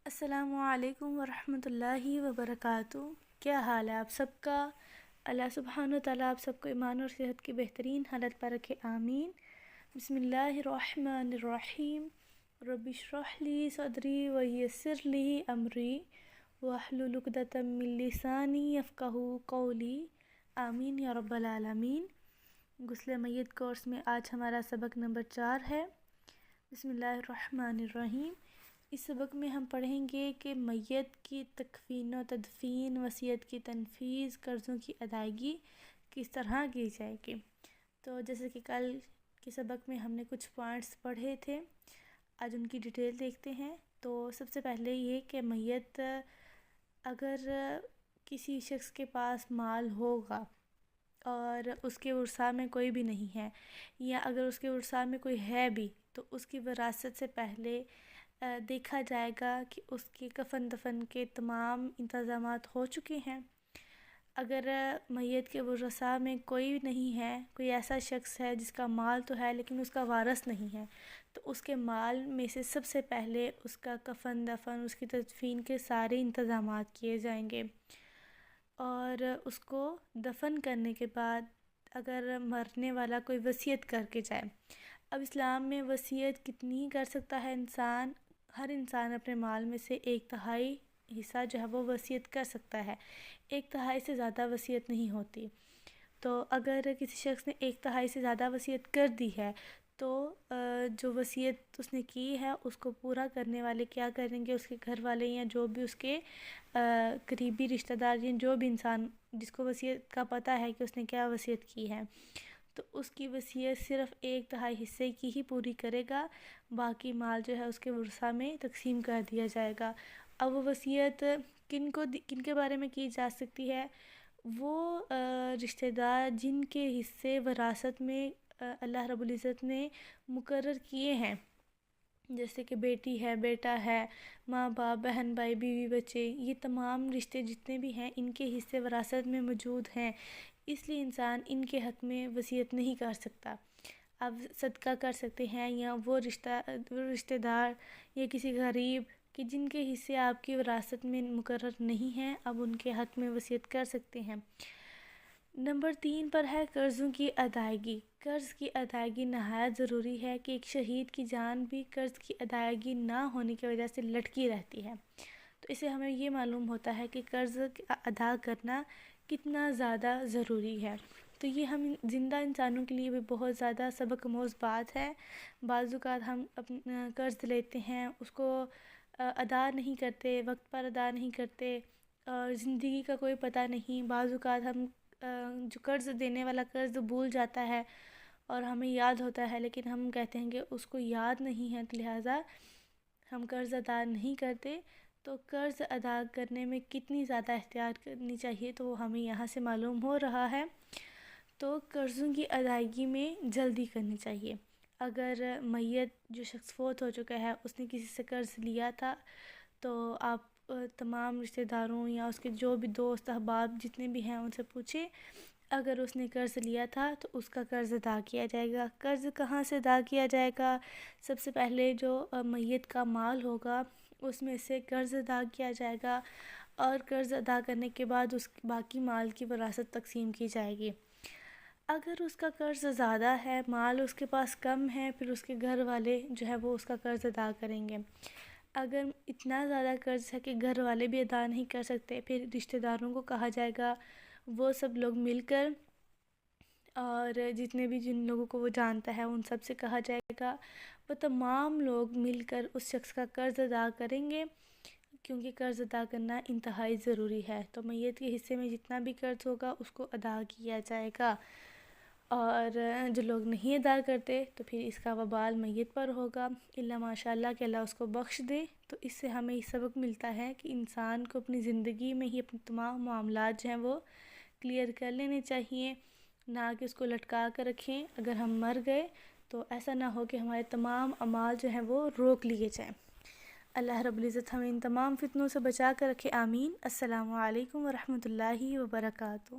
السلام علیکم ورحمۃ اللہ وبرکاتہ۔ کیا حال ہے آپ سب کا؟ اللہ سبحانہ و تعالیٰ آپ سب کو ایمان اور صحت کی بہترین حالت پر رکھے، آمین۔ بسم اللہ الرحمن الرحیم۔ رب اشرح لی صدری ویسر لی امری واحلل عقدۃ من لسانی یفقہوا قولی، آمین یا رب العالمین۔ غسل میت کورس میں آج ہمارا سبق نمبر 4 ہے۔ بسم اللہ الرحمن الرحیم۔ اس سبق میں ہم پڑھیں گے کہ میت کی تکفین و تدفین، وصیت کی تنفیذ، قرضوں کی ادائیگی کس طرح کی جائے گی۔ تو جیسے کہ کل کے سبق میں ہم نے کچھ پوائنٹس پڑھے تھے، آج ان کی ڈیٹیل دیکھتے ہیں۔ تو سب سے پہلے یہ کہ میت اگر کسی شخص کے پاس مال ہوگا اور اس کے ورثاء میں کوئی بھی نہیں ہے، یا اگر اس کے ورثاء میں کوئی ہے بھی، تو اس کی وراثت سے پہلے دیکھا جائے گا کہ اس کے کفن دفن کے تمام انتظامات ہو چکے ہیں۔ اگر میت کے ورثاء میں کوئی نہیں ہے، کوئی ایسا شخص ہے جس کا مال تو ہے لیکن اس کا وارث نہیں ہے، تو اس کے مال میں سے سب سے پہلے اس کا کفن دفن، اس کی تدفین کے سارے انتظامات کیے جائیں گے۔ اور اس کو دفن کرنے کے بعد اگر مرنے والا کوئی وصیت کر کے جائے، اب اسلام میں وصیت کتنی کر سکتا ہے انسان؟ ہر انسان اپنے مال میں سے 1/3 حصہ جو ہے وہ وصیت کر سکتا ہے، 1/3 سے زیادہ وصیت نہیں ہوتی۔ تو اگر کسی شخص نے 1/3 سے زیادہ وصیت کر دی ہے تو جو وصیت اس نے کی ہے اس کو پورا کرنے والے کیا کریں گے؟ اس کے گھر والے یا جو بھی اس کے قریبی رشتہ دار، یا جو بھی انسان جس کو وصیت کا پتہ ہے کہ اس نے کیا وصیت کی ہے، تو اس کی وصیت صرف 1/3 حصے کی ہی پوری کرے گا، باقی مال جو ہے اس کے ورثاء میں تقسیم کر دیا جائے گا۔ اب وہ وصیت کن کے بارے میں کی جا سکتی ہے؟ وہ رشتہ دار جن کے حصے وراثت میں اللہ رب العزت نے مقرر کیے ہیں، جیسے کہ بیٹی ہے، بیٹا ہے، ماں باپ، بہن بھائی، بیوی بچے، یہ تمام رشتے جتنے بھی ہیں ان کے حصے وراثت میں موجود ہیں، اس لیے انسان ان کے حق میں وصیت نہیں کر سکتا۔ اب صدقہ کر سکتے ہیں، یا وہ رشتہ دار یا کسی غریب کہ جن کے حصے آپ کی وراثت میں مقرر نہیں ہیں، اب ان کے حق میں وصیت کر سکتے ہیں۔ نمبر 3 پر ہے قرضوں کی ادائیگی۔ قرض کی ادائیگی نہایت ضروری ہے کہ ایک شہید کی جان بھی قرض کی ادائیگی نہ ہونے کی وجہ سے لٹکی رہتی ہے۔ تو اسے ہمیں یہ معلوم ہوتا ہے کہ قرض ادا کرنا کتنا زیادہ ضروری ہے۔ تو یہ ہم زندہ انسانوں کے لیے بھی بہت زیادہ سبق آموز بات ہے۔ بعض اوقات ہم اپنا قرض لیتے ہیں، اس کو ادا نہیں کرتے، وقت پر ادا نہیں کرتے، اور زندگی کا کوئی پتہ نہیں۔ بعض اوقات ہم جو قرض دینے والا قرض بھول جاتا ہے اور ہمیں یاد ہوتا ہے، لیکن ہم کہتے ہیں کہ اس کو یاد نہیں ہے، لہٰذا ہم قرض ادا نہیں کرتے۔ تو قرض ادا کرنے میں کتنی زیادہ احتیاط کرنی چاہیے تو وہ ہمیں یہاں سے معلوم ہو رہا ہے۔ تو قرضوں کی ادائیگی میں جلدی کرنی چاہیے۔ اگر میت جو شخص فوت ہو چکا ہے اس نے کسی سے قرض لیا تھا، تو آپ تمام رشتہ داروں یا اس کے جو بھی دوست احباب جتنے بھی ہیں ان سے پوچھیں، اگر اس نے قرض لیا تھا تو اس کا قرض ادا کیا جائے گا۔ قرض کہاں سے ادا کیا جائے گا؟ سب سے پہلے جو میت کا مال ہوگا اس میں سے قرض ادا کیا جائے گا، اور قرض ادا کرنے کے بعد اس باقی مال کی وراثت تقسیم کی جائے گی۔ اگر اس کا قرض زیادہ ہے، مال اس کے پاس کم ہے، پھر اس کے گھر والے جو ہے وہ اس کا قرض ادا کریں گے۔ اگر اتنا زیادہ قرض ہے کہ گھر والے بھی ادا نہیں کر سکتے، پھر رشتہ داروں کو کہا جائے گا، وہ سب لوگ مل کر، اور جتنے بھی جن لوگوں کو وہ جانتا ہے ان سب سے کہا جائے گا، وہ تمام لوگ مل کر اس شخص کا قرض ادا کریں گے، کیونکہ قرض ادا کرنا انتہائی ضروری ہے۔ تو میت کے حصے میں جتنا بھی قرض ہوگا اس کو ادا کیا جائے گا، اور جو لوگ نہیں ادا کرتے تو پھر اس کا وبال میت پر ہوگا، الا ماشاء اللہ کہ اللہ اس کو بخش دے۔ تو اس سے ہمیں یہ سبق ملتا ہے کہ انسان کو اپنی زندگی میں ہی اپنے تمام معاملات جو ہیں وہ کلیئر کر لینے چاہیے، نہ کہ اس کو لٹکا کر رکھیں۔ اگر ہم مر گئے تو ایسا نہ ہو کہ ہمارے تمام اعمال جو ہیں وہ روک لیے جائیں۔ اللہ رب العزت ہمیں ان تمام فتنوں سے بچا کر رکھے، آمین۔ السلام علیکم ورحمۃ اللہ وبرکاتہ۔